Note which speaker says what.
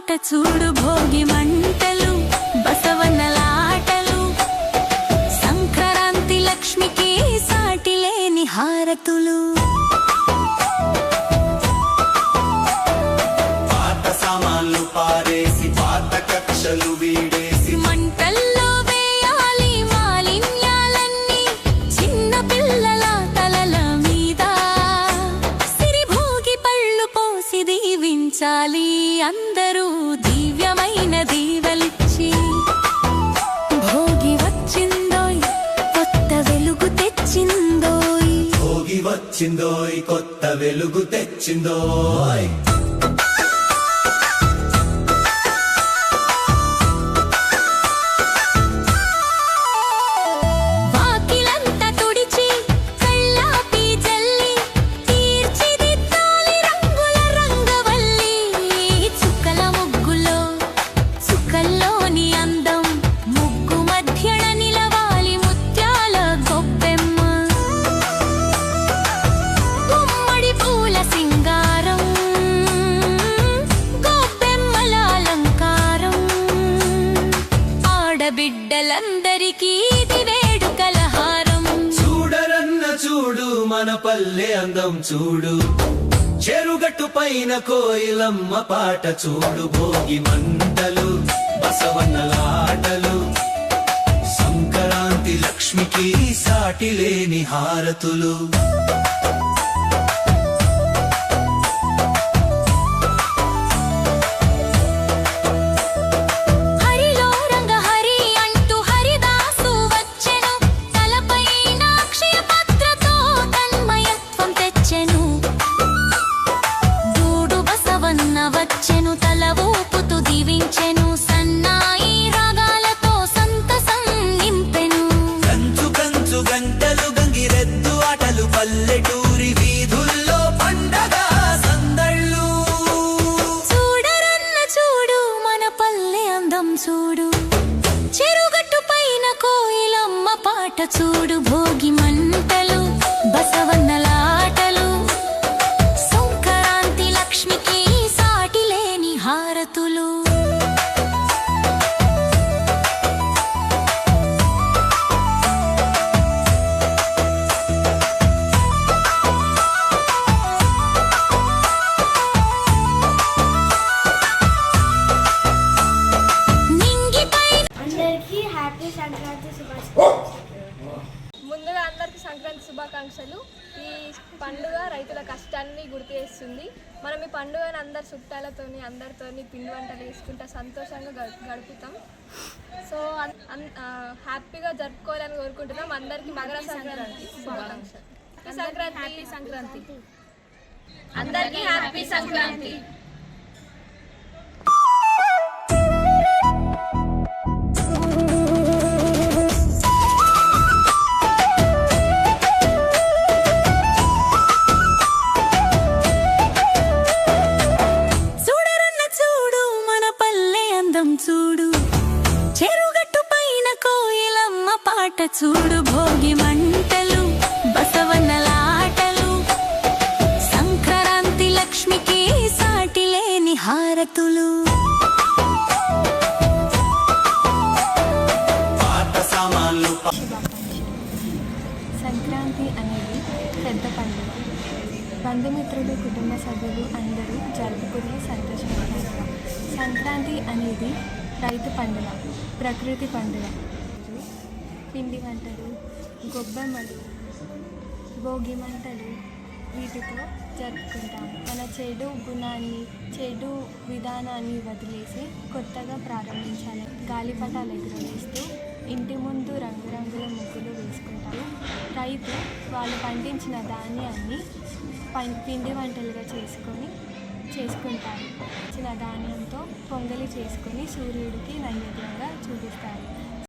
Speaker 1: పాట చూడు భోగి మంటలు బసవన్నలాటలు సంక్రాంతి లక్ష్మికి సాటి లేని హారతులు
Speaker 2: పాత సామాన్లు పారేసి పాత కక్షలు వీడేసి
Speaker 1: మంటల్లో వేయాలి మాలిన్యాలన్నీ చిన్న పిల్లల తలల మీద సిరి భోగి పళ్ళు పోసి దీవించాలి అందరూ దివ్యమైన దీవెలిచ్చి భోగి వచ్చిందోయ్ కొత్త వెలుగు తెచ్చిందోయ్
Speaker 2: భోగి వచ్చిందోయ్ కొత్త వెలుగు తెచ్చిందోయ్
Speaker 1: బిడ్డలందరికీ ఇది వేడుకల హారం
Speaker 2: చూడరన్న చూడు మన పల్లె అందం చూడు చెరుగట్టు పైన కోయిలమ్మ పాట చూడు భోగి మంటలు బసవన్నలాటలు సంక్రాంతి లక్ష్మికి సాటి లేని హారతులు
Speaker 1: వచ్చెను తల ఊపుతూ దీవించెను సన్నాయి రాగాలతో సంతసం నింపెను
Speaker 2: కంచు కంచు గంటలు గంగిరెద్దు ఆటలు పల్లెటూరి వీధుల్లో పండగ సందళ్ళు
Speaker 1: చూడరన్న చూడు మన పల్లె అందం చూడు చెరుగట్టు పైన కోయిలమ్మ పాట చూడు భోగి మంటలు బసవన్నలాటలు సంక్రాంతి లక్ష్మికి హారతులు
Speaker 3: ముందుగా అందరికీ సంక్రాంతి శుభాకాంక్షలు. ఈ పండుగ రైతుల కష్టాన్ని గుర్తు చేస్తుంది. మనం ఈ పండుగను అందరు చుట్టాలతోని అందరితోని పిండి వంటలు వేసుకుంటా సంతోషంగా గడుపుతాం. సో హ్యాపీగా జరుపుకోవాలని కోరుకుంటున్నాం. అందరికీ మకర సంక్రాంతి శుభాకాంక్షలు. హ్యాపీ సంక్రాంతి అందరికీ హ్యాపీ సంక్రాంతి.
Speaker 1: చూడు చెరుగట్టు పైన కోయిలమ్మ పాట చూడు భోగి మంటలు బసవన్నలాటలు సంక్రాంతి లక్ష్మికి సాటి లేని హారతులు
Speaker 4: సంక్రాంతి అనేది పెద్ద పండుగ. బంధుమిత్రులు కుటుంబ సభ్యులు అందరూ జరుపుకునే సంతోషమైన పండుగ. సంక్రాంతి అనేది రైతు పండుగ, ప్రకృతి పండుగ. పిండి వంటలు, గొబ్బెమ్మలు, భోగి మంటలు వీటితో జరుపుకుంటాము. మన చెడు గుణాన్ని, చెడు విధానాన్ని వదిలేసి కొత్తగా ప్రారంభించాలి. గాలిపటాలు ఎగురవేస్తూ ఇంటి ముందు రంగురంగుల ముగ్గులు వేసుకుంటారు. రైతు వాళ్ళు పండించిన ధాన్యాన్ని పిండి వంటలుగా చేసుకుంటారు. ఇచ్చిన ధాన్యంతో పొంగలి చేసుకొని సూర్యుడికి నైవేద్యంగా చూపిస్తారు.